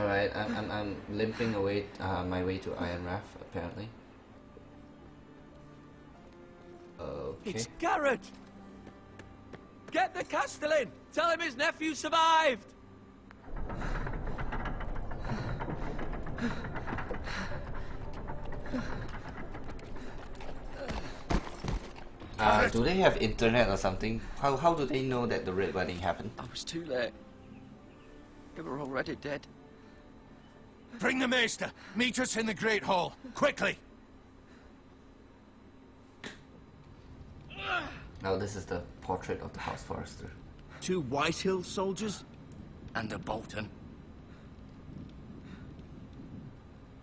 Alright, I'm limping away my way to Iron Raft, apparently. Okay. It's Garrett! Get the Castellan! Tell him his nephew survived! Do they have internet or something? How do they know that the Red Wedding happened? I was too late. They were already dead. Bring the Maester! Meet us in the Great Hall! Quickly! Now this is the portrait of the House Forester. 2 Whitehill soldiers? And a Bolton.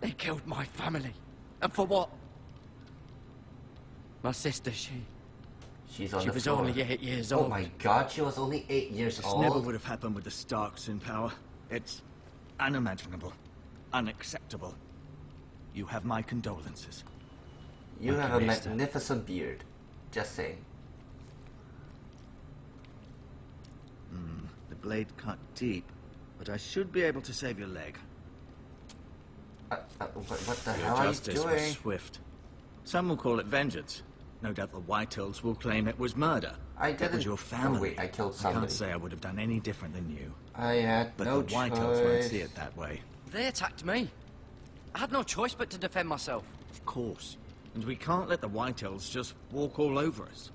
They killed my family. And for what? My sister, She's on she the was floor. only 8 years old. Oh my god, she was only 8 years This old? never would have happened with the Starks in power. It's unimaginable. Unacceptable. You have my condolences. You Okay, have a Maester. magnificent beard. Just saying. The blade cut deep, but I should be able to save your leg. What the Your hell are you justice was doing? swift. Some will call it vengeance. No doubt the Whitehills will claim it was murder. I It didn't. was your family. Oh wait, I killed I somebody. can't say I would have done any different than you. I had But no the Whitehills won't choice. see it that way. They attacked me. I had no choice but to defend myself. Of course. And we can't let the Whitehills just walk all over us.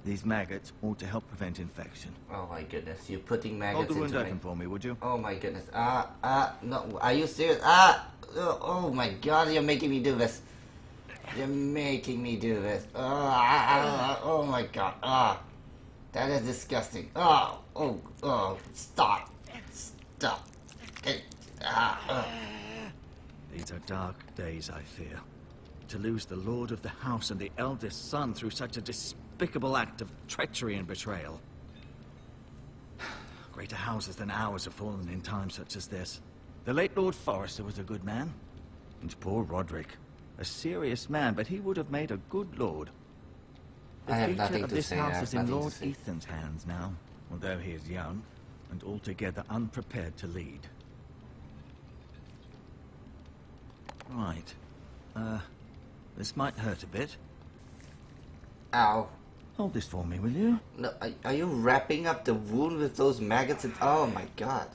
These maggots ought to help prevent infection. Oh my goodness, you're putting Hold maggots the wound into open me. for me, would you? Oh my goodness. No, are you serious? Oh my god, you're making me do this. You're making me do this. Oh my god. That is disgusting. Stop. Stop. These are dark days, I fear. To lose the lord of the house and the eldest son through such a despicable act of treachery and betrayal. Greater houses than ours have fallen in times such as this. The late Lord Forrester was a good man. And poor Roderick. A serious man, but he would have made a good lord. The I have future nothing of to this say, I house have is in nothing to Lord say. Ethan's hands now, although he is young and altogether unprepared to lead. Right. This might hurt a bit. Ow. Hold this for me, will you? No, are you wrapping up the wound with those maggots? Oh my god.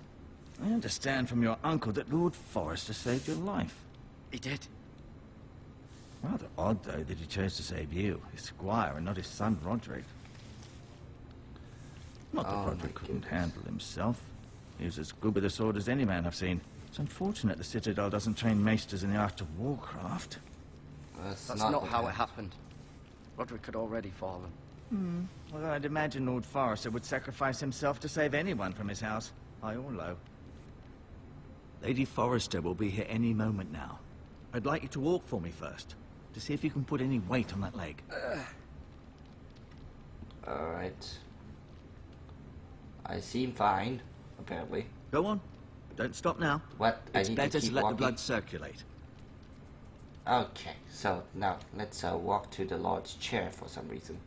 I understand from your uncle that Lord Forrester saved your life. He did. Rather odd, though, that he chose to save you, his squire, and not his son Roderick. Not that Oh, my Roderick couldn't goodness. handle himself. He was as good with a sword as any man I've seen. It's unfortunate the Citadel doesn't train maesters in the art of warcraft. That's not not what how it happened. Roderick had already fallen. Well, I'd imagine Lord Forrester would sacrifice himself to save anyone from his house, high or low. Lady Forrester will be here any moment now. I'd like you to walk for me first, to see if you can put any weight on that leg. Alright. I seem fine, apparently. Go on. Don't stop now. What? It's I need better to to keep let walking? the blood circulate. Okay, so now let's walk to the Lord's chair for some reason.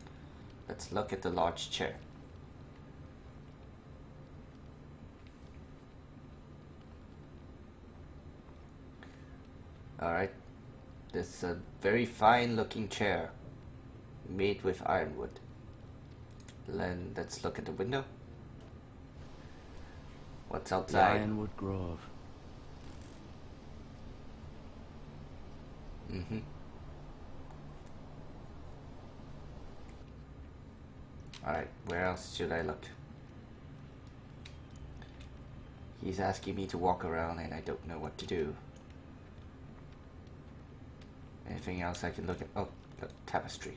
Let's look at the Lord's chair. Alright, this is a very fine looking chair made with ironwood. Then let's look at the window. What's The outside? Ironwood Grove. Alright, where else should I look? He's asking me to walk around and I don't know what to do. Anything else I can look at? Oh, the tapestry.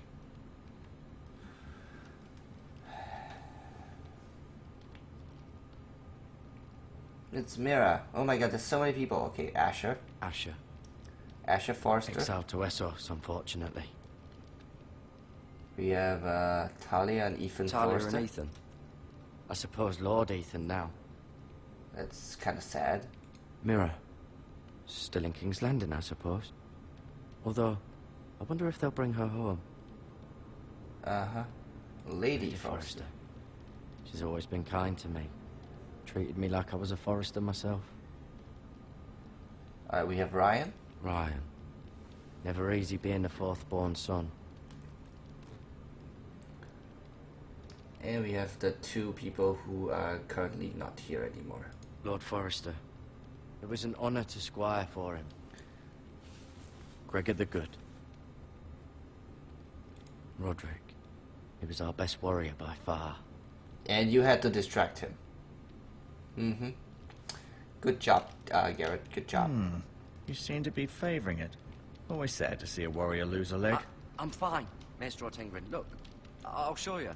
It's Mira. Oh my god, there's so many people. Okay, Asher. Asher. Asher Forrester. Exiled to Essos, unfortunately. We have Talia and Ethan Talia Forrester. and Ethan. I suppose Lord Ethan now. That's kind of sad. Mira. Still in King's Landing, I suppose. Although, I wonder if they'll bring her home. Uh-huh. Lady Forrester. She's always been kind to me. Treated me like I was a Forrester myself. Alright, we have Ryan. Ryan. Never easy being the fourth-born son. And we have the two people who are currently not here anymore. Lord Forrester. It was an honor to squire for him. Gregor the Good. Roderick. He was our best warrior by far. And you had to distract him. Mm-hmm. Good job, Garrett. Good job. You seem to be favoring it. Always sad to see a warrior lose a leg. I'm fine, Maestro Tingrin. Look, I'll show you.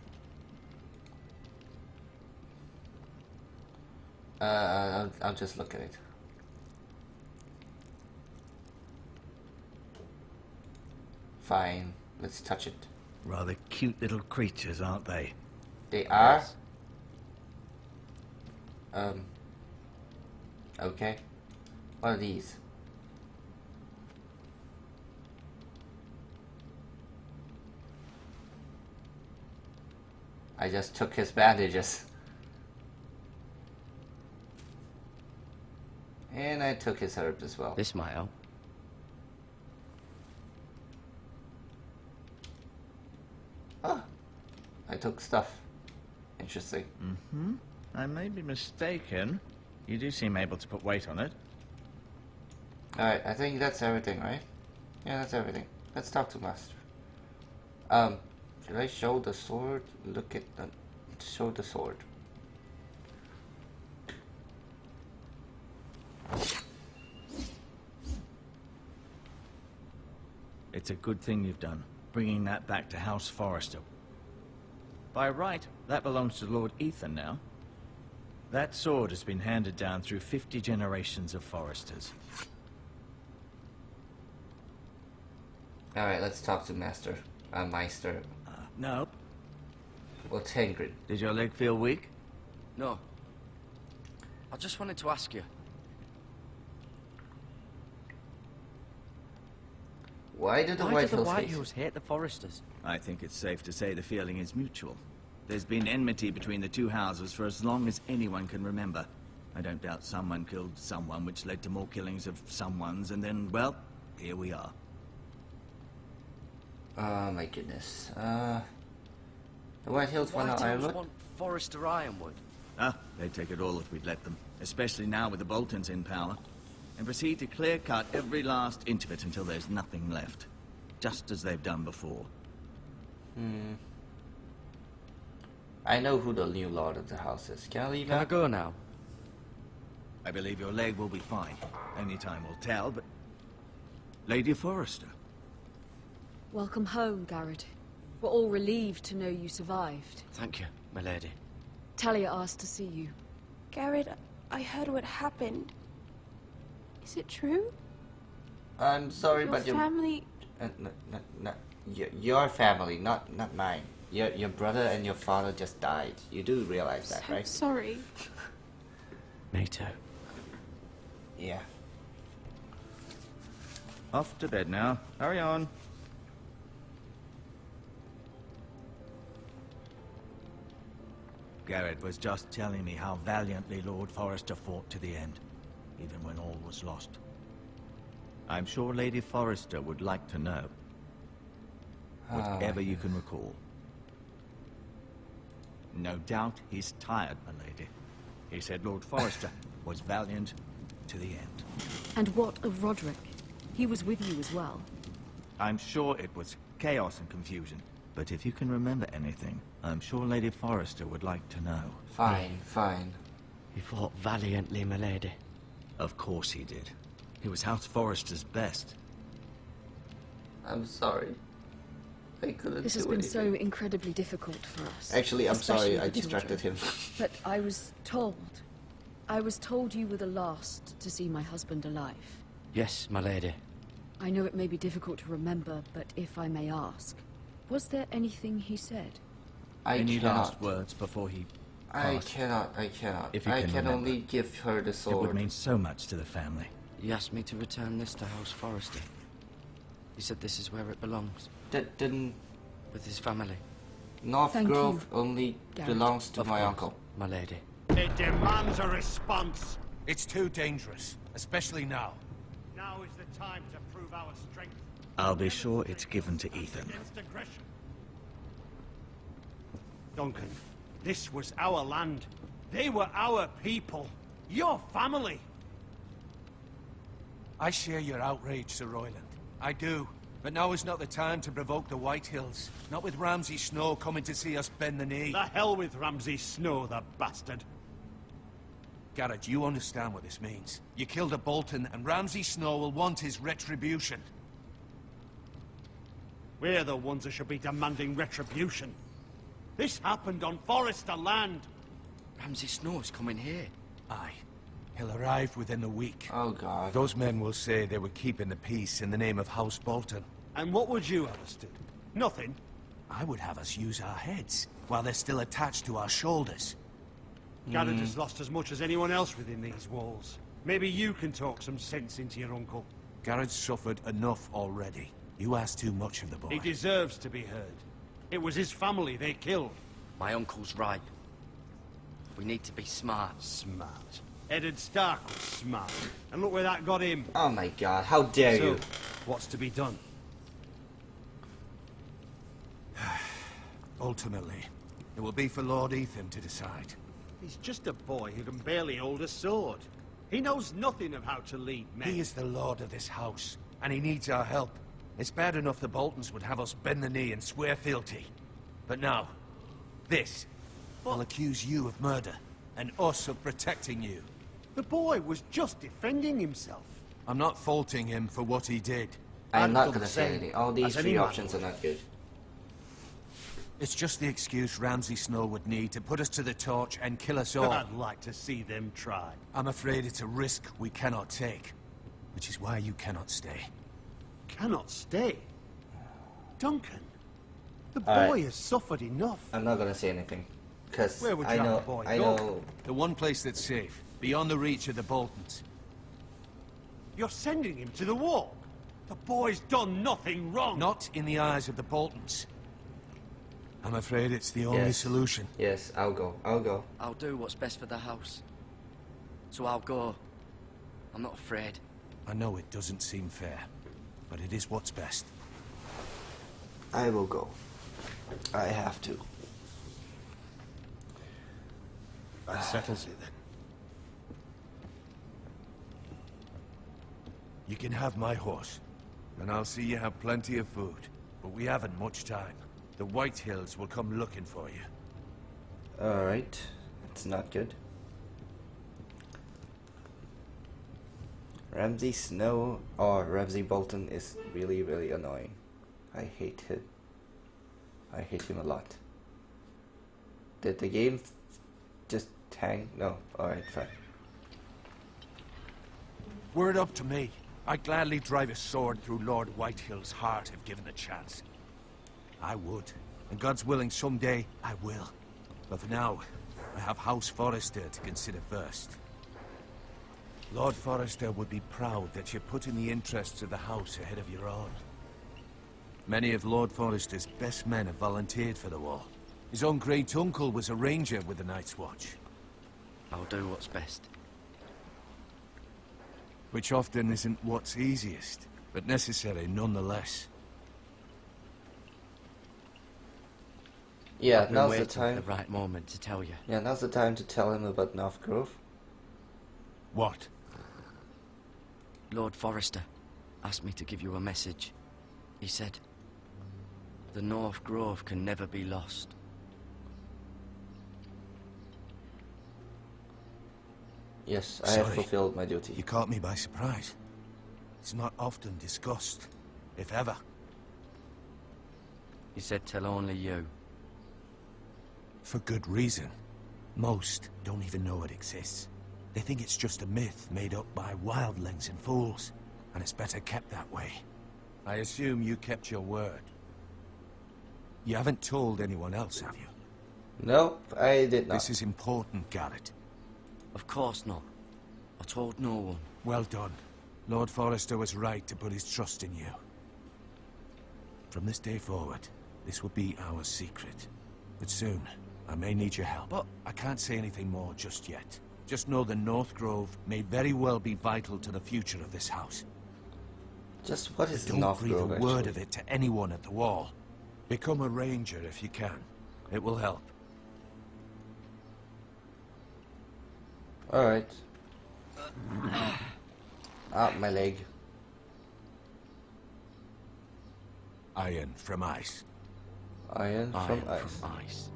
I'll just look at it. Fine. Let's touch it. Rather cute little creatures, aren't they? They are? Yes. Okay. What are these? I just took his bandages. And I took his herbs as well. This might help. Oh, I took stuff. Interesting. I may be mistaken. You do seem able to put weight on it. Alright, I think that's everything, right? Yeah, that's everything. Let's talk to Master. Should I show the sword? Look at the... Show the sword. It's a good thing you've done, bringing that back to House Forrester. By right, that belongs to Lord Ethan now. That sword has been handed down through 50 generations of Forresters. Alright, let's talk to Master. Meister. No. Well, Tengrid. Did your leg feel weak? No. I just wanted to ask you. Why did the Why White do the Hills White hate? Hills hate the Forresters? I think it's safe to say the feeling is mutual. There's been enmity between the two houses for as long as anyone can remember. I don't doubt someone killed someone, which led to more killings of someones, and then, well, here we are. Oh my goodness. The White Hills White want Hills Ironwood? want Forrester Ironwood. They'd take it all if we'd let them, especially now with the Boltons in power, and proceed to clear-cut every last inch of it until there's nothing left, just as they've done before. I know who the new lord of the house is. Can I leave Can I now? go now? I believe your leg will be fine. Only time will tell, but... Lady Forrester. Welcome home, Garrett. We're all relieved to know you survived. Thank you, my lady. Talia asked to see you. Garrett, I heard what happened. Is it true? I'm sorry, Your but family... your family, not mine. Your brother and your father just died. You do realize that, So right? sorry. Me too. Yeah. Off to bed now. Hurry on. Garrett was just telling me how valiantly Lord Forrester fought to the end, even when all was lost. I'm sure Lady Forrester would like to know. Whatever you can recall. No doubt he's tired, my lady. He said Lord Forrester was valiant to the end. And what of Roderick? He was with you as well. I'm sure it was chaos and confusion. But if you can remember anything, I'm sure Lady Forrester would like to know. Fine, fine. He fought valiantly, my lady. Of course he did. He was House Forrester's best. I'm sorry. I couldn't This has do been anything. so incredibly difficult for us. Actually, I'm especially sorry. I the distracted children. him. But I was told you were the last to see my husband alive. Yes, my lady. I know it may be difficult to remember, but if I may ask, was there anything he said? I Any cannot. last words before he I passed? cannot. If you I can can remember. only give her the It sword. would mean so much to the family. He asked me to return this to House Forrester. He said this is where it belongs, Didn't with his family. North Thank Grove you, only Garrett. belongs to Of my course, uncle? my lady. It demands a response. It's too dangerous, especially now. Now is the time to prove our strength. I'll be sure it's given to Ethan. Against aggression. Duncan, this was our land. They were our people. Your family. I share your outrage, Sir Royland. I do. But now is not the time to provoke the Whitehills. Not with Ramsay Snow coming to see us bend the knee. The hell with Ramsay Snow, the bastard. Garrett, you understand what this means. You killed a Bolton, and Ramsay Snow will want his retribution. We're the ones that should be demanding retribution. This happened on Forester land. Ramsay Snow's coming here. Aye. He'll arrive within the week. Oh god. Those men will say they were keeping the peace in the name of House Bolton. And what would you have us do? Nothing. I would have us use our heads, while they're still attached to our shoulders. Garrett has lost as much as anyone else within these walls. Maybe you can talk some sense into your uncle. Garrett's suffered enough already. You ask too much of the boy. He deserves to be heard. It was his family they killed. My uncle's right. We need to be smart. Smart. Eddard Stark was smart. And look where that got him. Oh my god, how dare So, you? what's to be done? Ultimately, it will be for Lord Ethan to decide. He's just a boy who can barely hold a sword. He knows nothing of how to lead men. He is the lord of this house, and he needs our help. It's bad enough the Boltons would have us bend the knee and swear fealty. But now, this will accuse you of murder, and us of protecting you. The boy was just defending himself. I'm not faulting him for what he did. I'm I'd not done gonna the say same anything. All these as any three man options are would. not good. It's just the excuse Ramsay Snow would need to put us to the torch and kill us all. I'd like to see them try. I'm afraid it's a risk we cannot take, which is why you cannot stay. Cannot stay. Duncan, the All boy right. has suffered enough. I'm not gonna say anything. Because Where would you I have know, the boy I go? know. The one place that's safe, beyond the reach of the Boltons. You're sending him to the wall. The boy's done nothing wrong. Not in the eyes of the Boltons. I'm afraid it's the only Yes. solution. Yes, I'll go. I'll go. I'll do what's best for the house. So I'll go. I'm not afraid. I know it doesn't seem fair, but it is what's best. I will go. I have to. That settles it then. You can have my horse, and I'll see you have plenty of food. But we haven't much time. The Whitehills will come looking for you. Alright. It's not good. Ramsay Snow or Ramsay Bolton is really, really annoying. I hate him. I hate him a lot. Did the game just hang? No. Alright, fine. Were it up to me, I'd gladly drive a sword through Lord Whitehill's heart if given the chance. I would. And God's willing, someday I will. But for now, I have House Forrester to consider first. Lord Forrester would be proud that you're putting the interests of the house ahead of your own. Many of Lord Forrester's best men have volunteered for the war. His own great-uncle was a ranger with the Night's Watch. I'll do what's best. Which often isn't what's easiest, but necessary nonetheless. Yeah, I've been now's the waiting time. for the right moment to tell you. Yeah, now's the time to tell him about North Grove. What? Lord Forrester asked me to give you a message. He said, the North Grove can never be lost. Yes, I have Sorry. fulfilled my duty. You caught me by surprise. It's not often discussed, if ever. He said tell only you. For good reason. Most don't even know it exists. They think it's just a myth made up by wildlings and fools, and it's better kept that way. I assume you kept your word. You haven't told anyone else, have you? Nope, I did not. This is important, Garrett. Of course not. I told no one. Well done. Lord Forrester was right to put his trust in you. From this day forward, this will be our secret. But soon, I may need your help, but I can't say anything more just yet. Just know the North Grove may very well be vital to the future of this house. Just what is Don't North breathe Grove, a word actually? of it to anyone at the wall. Become a ranger if you can. It will help. Alright. Ah, my leg. Iron from ice. Iron from ice. ice.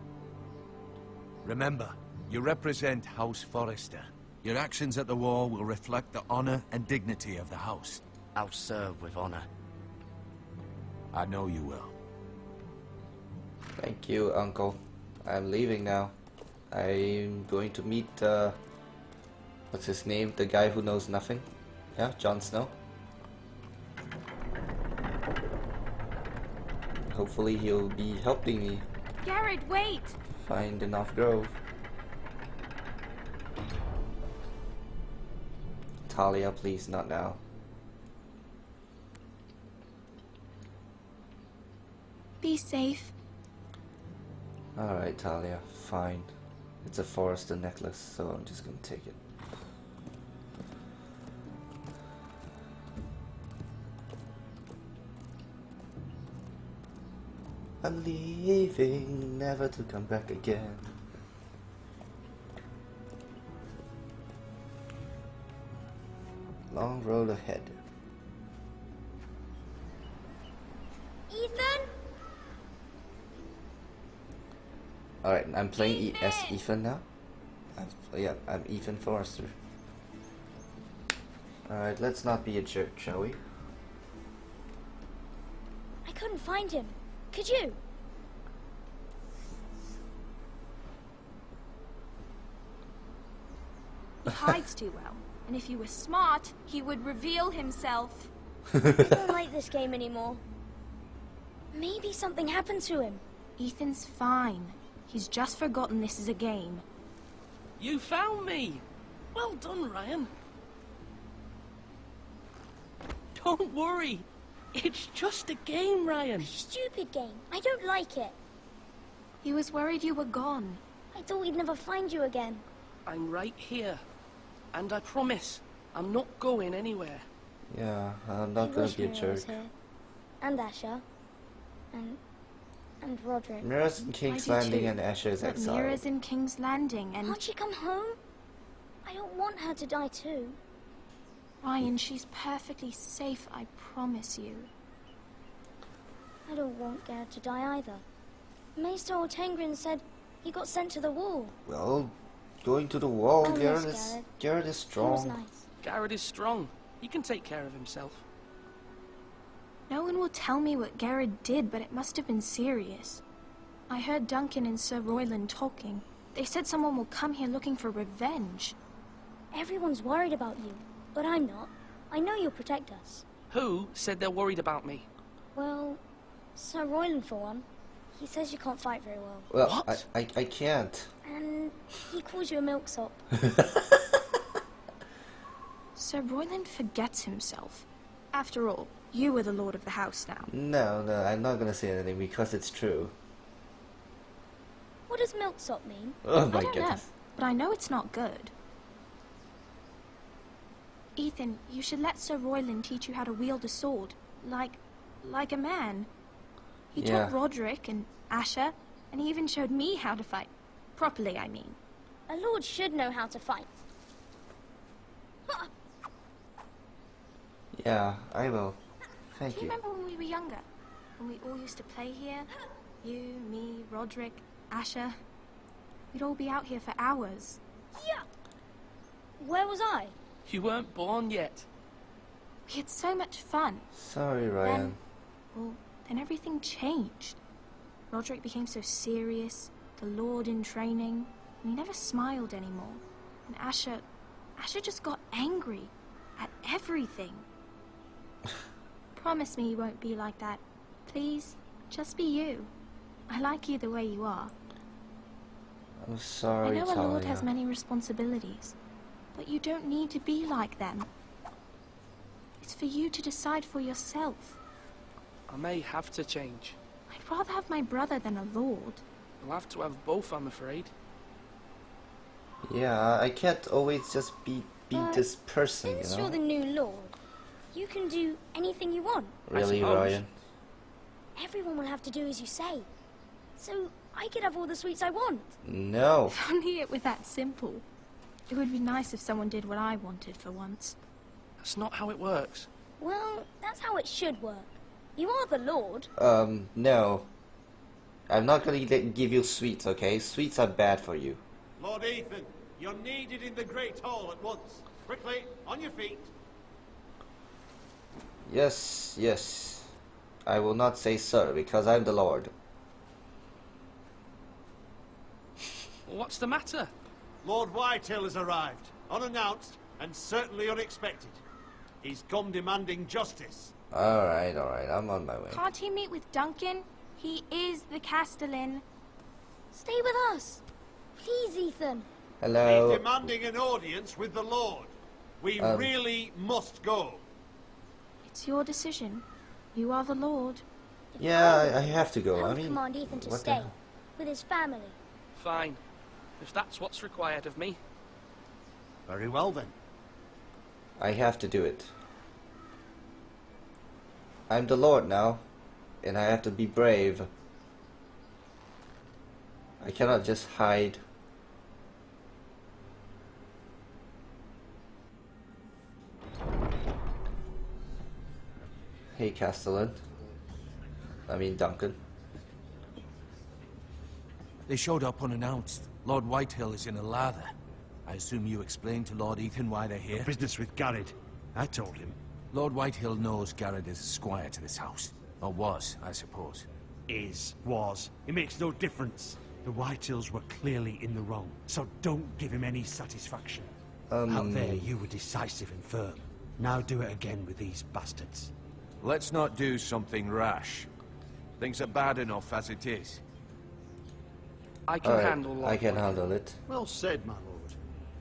Remember, you represent House Forrester. Your actions at the wall will reflect the honor and dignity of the house. I'll serve with honor. I know you will. Thank you, Uncle. I'm leaving now. I'm going to meet, what's his name? The guy who knows nothing? Yeah, Jon Snow. Hopefully he'll be helping me Garrett, wait! find the North Grove. Talia, please, not now. Be safe. Alright, Talia, fine. It's a Forrester necklace, so I'm just gonna take it. I'm leaving, never to come back again. Long road ahead. Ethan? Alright, I'm playing as Ethan now. I'm Ethan Forrester. Alright, let's not be a jerk, shall we? I couldn't find him. Could you? He hides too well. And if you were smart, he would reveal himself. I don't like this game anymore. Maybe something happened to him. Ethan's fine. He's just forgotten this is a game. You found me! Well done, Ryan. Don't worry. It's just a game, Ryan. Stupid game. I don't like it. He was worried you were gone. I thought we'd never find you again. I'm right here. And I promise, I'm not going anywhere. Yeah, I'm not I gonna wish be a Mira jerk. was here. And Asher. And Roderick. Mira's in King's I do Landing too. and Asher is But exiled. Mira's in King's Landing and... Can't she come home? I don't want her to die too. Ryan, she's perfectly safe, I promise you. I don't want Garrett to die either. Maester Ortengrin said he got sent to the wall. Well, going to the wall, I Garrett miss is Garrett. Garrett is He was strong. nice. Garrett is strong. He can take care of himself. No one will tell me what Garrett did, but it must have been serious. I heard Duncan and Sir Royland talking. They said someone will come here looking for revenge. Everyone's worried about you, but I'm not. I know you'll protect us. Who said they're worried about me? Well, Sir Royland for one. He says you can't fight very well. Well, What? I can't. And he calls you a milksop. Sir Royland forgets himself. After all, you are the lord of the house now. No, I'm not gonna say anything because it's true. What does milksop mean? Oh I my don't know, goodness. but I know it's not good. Ethan, you should let Sir Royland teach you how to wield a sword. Like a man. He Yeah. taught Roderick and Asher, and he even showed me how to fight. Properly, I mean. A lord should know how to fight. Yeah, I will. Do Thank you you. remember when we were younger? When we all used to play here? You, me, Roderick, Asher. We'd all be out here for hours. Yeah. Where was I? You weren't born yet. We had so much fun. Sorry, Ryan. Then everything changed. Roderick became so serious, the Lord in training, and he never smiled anymore. And Asher just got angry at everything. Promise me you won't be like that. Please, just be you. I like you the way you are. I'm sorry, I know a lord has Talia. many responsibilities, but you don't need to be like them. It's for you to decide for yourself. I may have to change. I'd rather have my brother than a lord. I'll have to have both, I'm afraid. Yeah, I can't always just be this person, Since you you're know? the new lord, you can do anything you want. Really, suppose. Ryan? Everyone will have to do as you say. So I could have all the sweets I want. No. If only it were that simple. It would be nice if someone did what I wanted for once. That's not how it works. Well, that's how it should work. You are the lord. No. I'm not gonna give you sweets, okay? Sweets are bad for you. Lord Ethan, you're needed in the Great Hall at once. Quickly, on your feet. Yes, yes. I will not say sir, because I'm the Lord. What's the matter? Lord Whitehill has arrived, unannounced and certainly unexpected. He's come demanding justice. Alright, I'm on my way. Can't he meet with Duncan? He is the Castellan. Stay with us. Please, Ethan. Hello. He's demanding an audience with the Lord. We really must go. It's your decision. You are the Lord. Yeah, I have to go. I I would mean, command Ethan to what the stay hell? with his family. Fine. If that's what's required of me. Very well then. I have to do it. I'm the Lord now, and I have to be brave. I cannot just hide. Hey, Castellan. I mean, Duncan. They showed up unannounced. Lord Whitehill is in a lather. I assume you explained to Lord Ethan why they're here? Business with Garrett. I told him. Lord Whitehill knows Garrett is a squire to this house. Or was, I suppose. Was. It makes no difference. The Whitehills were clearly in the wrong, so don't give him any satisfaction. Out there, you were decisive and firm. Now do it again with these bastards. Let's not do something rash. Things are bad enough as it is. I can Alright, handle Lord I can Whitehill. handle it. Well said, my lord.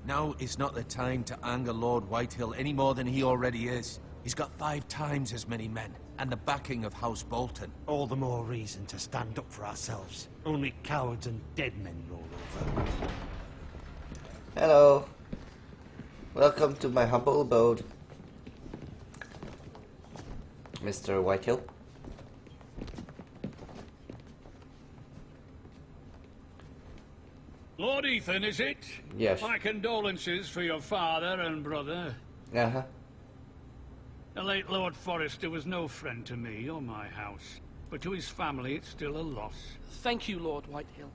Now is not the time to anger Lord Whitehill any more than he already is. He's got 5 times as many men, and the backing of House Bolton. All the more reason to stand up for ourselves. Only cowards and dead men roll over. Hello. Welcome to my humble abode, Mr. Whitehill. Lord Ethan, is it? Yes. My condolences for your father and brother. Uh-huh. The late Lord Forrester was no friend to me or my house, but to his family it's still a loss. Thank you, Lord Whitehill.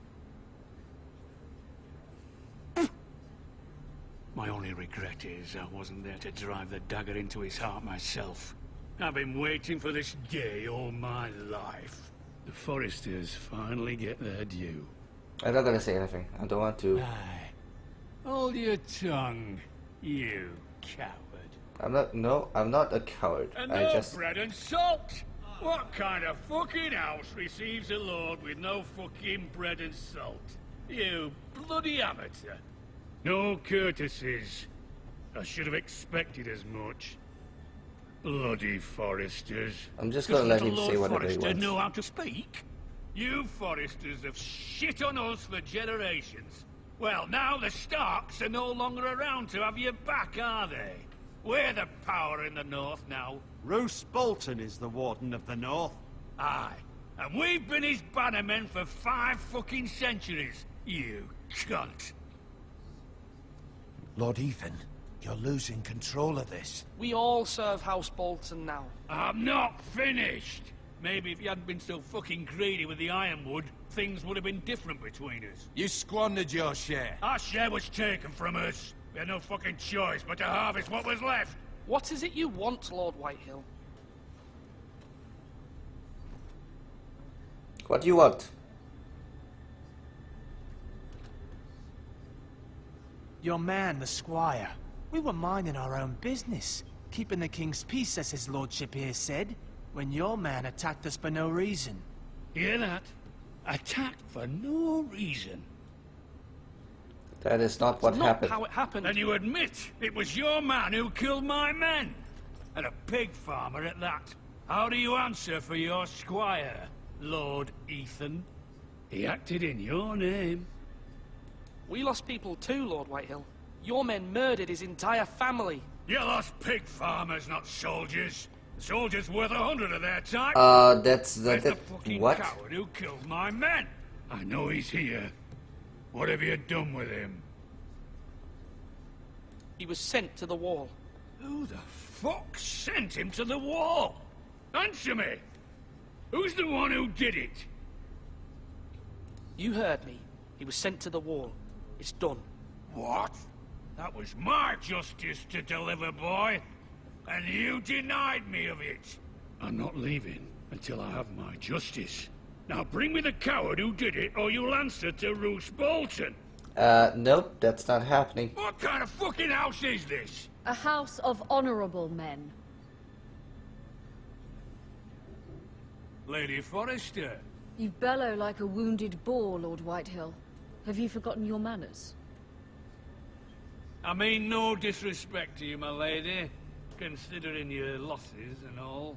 My only regret is I wasn't there to drive the dagger into his heart myself. I've been waiting for this day all my life. The Forresters finally get their due. I'm not gonna say anything. I don't want to. Aye. Hold your tongue, you coward. I'm not. No, I'm not a coward. And I no just. bread and salt! What kind of fucking house receives a lord with no fucking bread and salt? You bloody amateur. No courtesies. I should have expected as much. Bloody Forresters. I'm just gonna let Does him little say Lord whatever he Forrester wants. know how to speak? You Forresters have shit on us for generations. Well, now the Starks are no longer around to have your back, are they? We're the power in the north now. Roose Bolton is the Warden of the North. Aye. And we've been his bannermen for 5 fucking centuries. You cunt. Lord Ethan, you're losing control of this. We all serve House Bolton now. I'm not finished. Maybe if you hadn't been so fucking greedy with the ironwood, things would have been different between us. You squandered your share. Our share was taken from us. We had no fucking choice but to harvest what was left. What is it you want, Lord Whitehill? What do you want? Your man, the squire. We were minding our own business, keeping the king's peace, as his lordship here said, when your man attacked us for no reason. Hear that? Attacked for no reason. That is not what Not happened. how it happened. And you admit it was your man who killed my men? And a pig farmer at that. How do you answer for your squire, Lord Ethan? He acted in your name. We lost people too, Lord Whitehill. Your men murdered his entire family. You lost pig farmers, not soldiers. The soldiers worth 100 of their time. That's Where's the fucking what? coward who killed my men? I know he's here. What have you done with him? He was sent to the wall. Who the fuck sent him to the wall? Answer me! Who's the one who did it? You heard me. He was sent to the wall. It's done. What? That was my justice to deliver, boy. And you denied me of it. I'm not leaving until I have my justice. Now bring me the coward who did it, or you'll answer to Roose Bolton. Nope, that's not happening. What kind of fucking house is this? A house of honorable men. Lady Forrester. You bellow like a wounded boar, Lord Whitehill. Have you forgotten your manners? I mean no disrespect to you, my lady, considering your losses and all.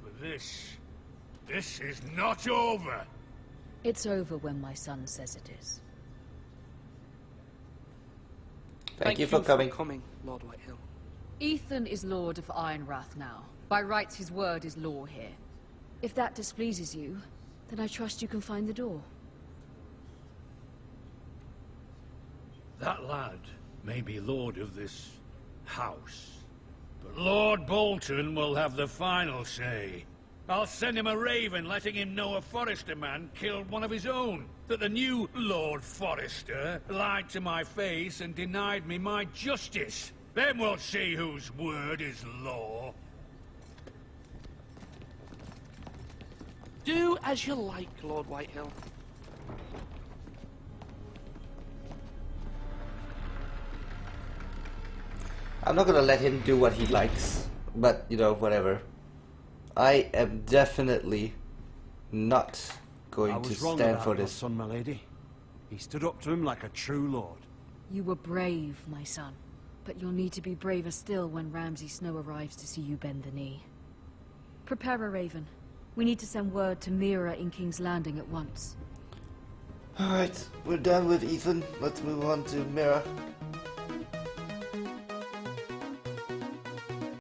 But this is not over. It's over when my son says it is. Thank you for coming. Lord Whitehill. Ethan is Lord of Ironrath now. By rights, his word is law here. If that displeases you, then I trust you can find the door. That lad may be lord of this house, but Lord Bolton will have the final say. I'll send him a raven letting him know a Forrester man killed one of his own. That the new Lord Forrester lied to my face and denied me my justice. Then we'll see whose word is law. Do as you like, Lord Whitehill. I'm not gonna let him do what he likes, but you know, whatever. I am definitely not going to stand for this. Son, my lady. He stood up to him like a true lord. You were brave, my son. But you'll need to be braver still when Ramsay Snow arrives to see you bend the knee. Prepare a raven. We need to send word to Mira in King's Landing at once. Alright, we're done with Ethan. Let's move on to Mira.